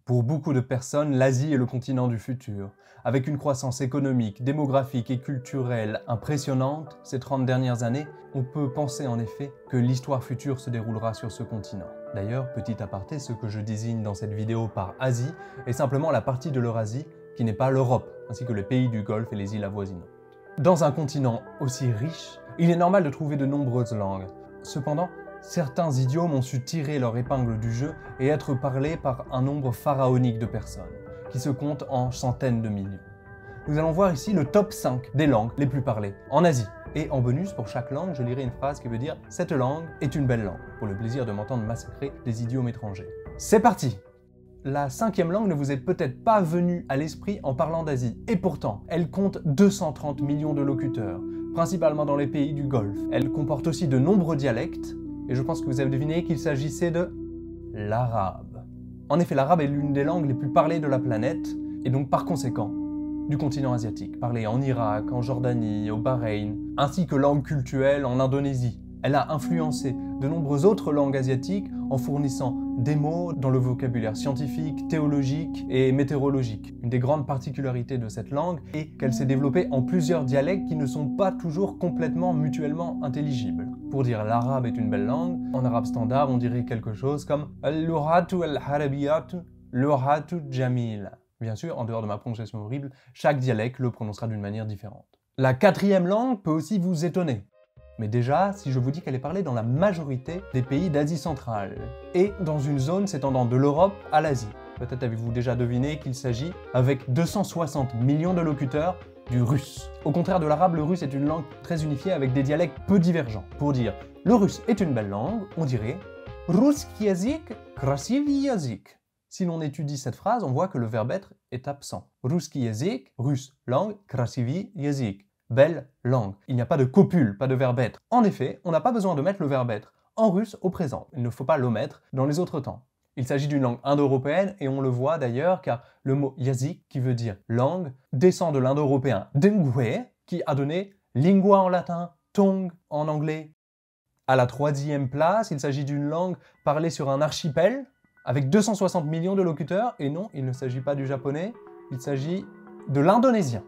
Pour beaucoup de personnes, l'Asie est le continent du futur. Avec une croissance économique, démographique et culturelle impressionnante ces 30 dernières années, on peut penser en effet que l'histoire future se déroulera sur ce continent. D'ailleurs, petit aparté, ce que je désigne dans cette vidéo par Asie est simplement la partie de l'Eurasie qui n'est pas l'Europe, ainsi que les pays du Golfe et les îles avoisinantes. Dans un continent aussi riche, il est normal de trouver de nombreuses langues. Cependant, certains idiomes ont su tirer leur épingle du jeu et être parlés par un nombre pharaonique de personnes, qui se comptent en centaines de millions. Nous allons voir ici le top 5 des langues les plus parlées en Asie. Et en bonus, pour chaque langue, je lirai une phrase qui veut dire « Cette langue est une belle langue », pour le plaisir de m'entendre massacrer des idiomes étrangers. C'est parti! La 5e langue ne vous est peut-être pas venue à l'esprit en parlant d'Asie, et pourtant, elle compte 230 millions de locuteurs, principalement dans les pays du Golfe. Elle comporte aussi de nombreux dialectes, et je pense que vous avez deviné qu'il s'agissait de l'arabe. En effet, l'arabe est l'une des langues les plus parlées de la planète, et donc par conséquent, du continent asiatique, parlée en Irak, en Jordanie, au Bahreïn, ainsi que langue cultuelle en Indonésie. Elle a influencé de nombreuses autres langues asiatiques en fournissant des mots dans le vocabulaire scientifique, théologique et météorologique. Une des grandes particularités de cette langue est qu'elle s'est développée en plusieurs dialectes qui ne sont pas toujours complètement mutuellement intelligibles. Pour dire l'arabe est une belle langue, en arabe standard on dirait quelque chose comme al-lughatu al-arabiyatu lughatu jamila. Bien sûr, en dehors de ma prononciation horrible, chaque dialecte le prononcera d'une manière différente. La 4e langue peut aussi vous étonner. Mais déjà, si je vous dis qu'elle est parlée dans la majorité des pays d'Asie centrale, et dans une zone s'étendant de l'Europe à l'Asie. Peut-être avez-vous déjà deviné qu'il s'agit, avec 260 millions de locuteurs, du russe. Au contraire de l'arabe, le russe est une langue très unifiée avec des dialectes peu divergents. Pour dire « le russe est une belle langue », on dirait « Russki yazik, krasivy yazik ». Si l'on étudie cette phrase, on voit que le verbe être est absent. Russki yazik, russe, langue, krasivy yazik. Belle langue. Il n'y a pas de copule, pas de verbe être. En effet, on n'a pas besoin de mettre le verbe être en russe au présent. Il ne faut pas l'omettre dans les autres temps. Il s'agit d'une langue indo-européenne et on le voit d'ailleurs car le mot yazik, qui veut dire langue, descend de l'indo-européen dengue, qui a donné lingua en latin, tongue en anglais. À la 3e place, il s'agit d'une langue parlée sur un archipel avec 260 millions de locuteurs. Et non, il ne s'agit pas du japonais, il s'agit de l'indonésien.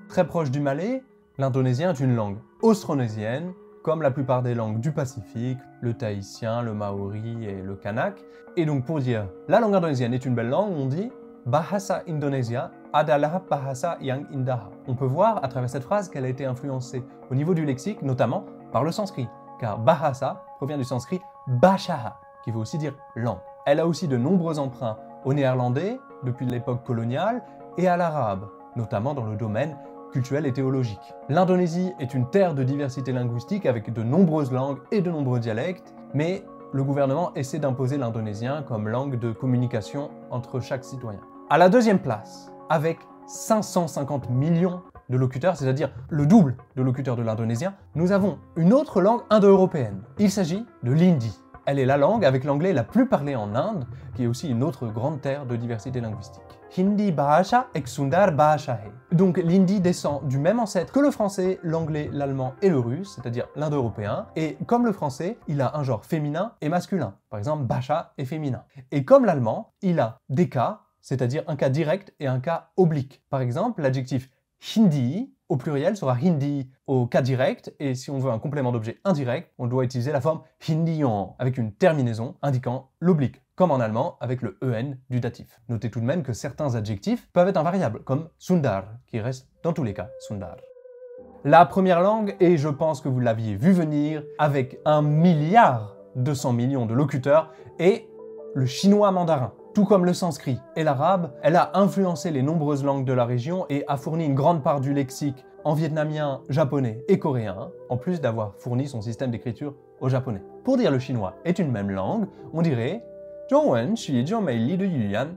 Très proche du malais, l'indonésien est une langue austronésienne, comme la plupart des langues du Pacifique, le tahitien, le maori et le kanak. Et donc pour dire la langue indonésienne est une belle langue, on dit Bahasa Indonesia adalah bahasa yang indah. On peut voir à travers cette phrase qu'elle a été influencée au niveau du lexique, notamment par le sanskrit, car Bahasa provient du sanskrit Bashaha, qui veut aussi dire langue. Elle a aussi de nombreux emprunts au néerlandais depuis l'époque coloniale et à l'arabe, notamment dans le domaine culturel et théologique. L'Indonésie est une terre de diversité linguistique avec de nombreuses langues et de nombreux dialectes, mais le gouvernement essaie d'imposer l'indonésien comme langue de communication entre chaque citoyen. À la 2e place, avec 550 millions de locuteurs, c'est-à-dire le double de locuteurs de l'indonésien, nous avons une autre langue indo-européenne. Il s'agit de l'hindi. Elle est la langue avec l'anglais la plus parlée en Inde, qui est aussi une autre grande terre de diversité linguistique. Hindi Bhasha ek Sundar Bhasha hai. Donc l'hindi descend du même ancêtre que le français, l'anglais, l'allemand et le russe, c'est-à-dire l'indo-européen. Et comme le français, il a un genre féminin et masculin. Par exemple, Bhasha est féminin. Et comme l'allemand, il a des cas, c'est-à-dire un cas direct et un cas oblique. Par exemple, l'adjectif hindi au pluriel sera hindi au cas direct, et si on veut un complément d'objet indirect, on doit utiliser la forme hindion, avec une terminaison indiquant l'oblique, comme en allemand avec le en du datif. Notez tout de même que certains adjectifs peuvent être invariables, comme sundar, qui reste dans tous les cas sundar. La première langue, et je pense que vous l'aviez vu venir, avec 1,2 milliard de locuteurs, est le chinois mandarin. Tout comme le sanskrit et l'arabe, elle a influencé les nombreuses langues de la région et a fourni une grande part du lexique en vietnamien, japonais et coréen, en plus d'avoir fourni son système d'écriture au japonais. Pour dire le chinois est une même langue, on dirait Zhongwen shi zhongmei li de yulian.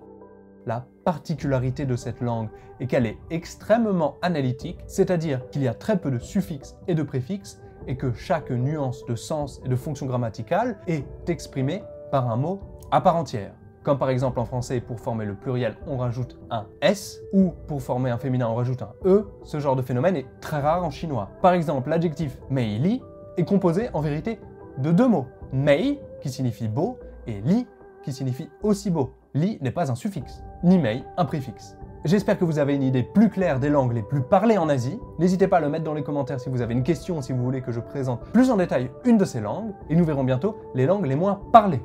La particularité de cette langue est qu'elle est extrêmement analytique, c'est-à-dire qu'il y a très peu de suffixes et de préfixes et que chaque nuance de sens et de fonction grammaticale est exprimée par un mot à part entière. Comme par exemple en français, pour former le pluriel, on rajoute un S, ou pour former un féminin, on rajoute un E. Ce genre de phénomène est très rare en chinois. Par exemple, l'adjectif mei li est composé en vérité de 2 mots. Mei, qui signifie beau, et li, qui signifie aussi beau. Li n'est pas un suffixe, ni mei un préfixe. J'espère que vous avez une idée plus claire des langues les plus parlées en Asie. N'hésitez pas à le mettre dans les commentaires si vous avez une question ou si vous voulez que je présente plus en détail une de ces langues. Et nous verrons bientôt les langues les moins parlées.